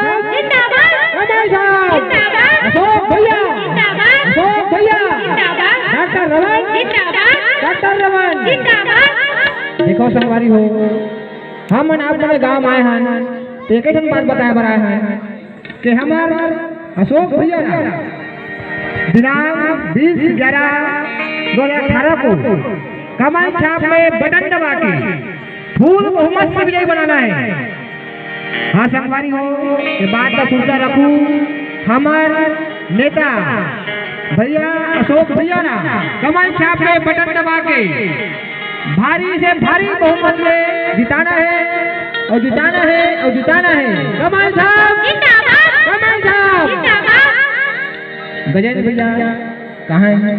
साहब जिंदाबाद, कमल साहब जिंदाबाद, अशोक भैया जिंदाबाद, अशोक भैया जिंदाबाद, डॉक्टर रमन जिंदाबाद, डॉक्टर रमन। जिंदाबाद। देखो संगवारी हो, हम अपने गांव आए हैं तो एक ही बात बताया बड़ा है कि हमार अशोक भैया दिनांक 20/11/2018 को कमल छाप में बटन दबा के फूल बहुमत से विजयी बनाना है। हाँ संगवारी हो, ये बात का सुनता रखूं, हमार नेता भैया अशोक भैया ना कमल छाप में बटन दबा के भारी से भारी बहुमत में जिताना है और जिताना है और जिताना है। कमल साहब जिंदाबाद, कमल साहब। जिंदाबाद। गजेंद्र भैया कहाँ हैं?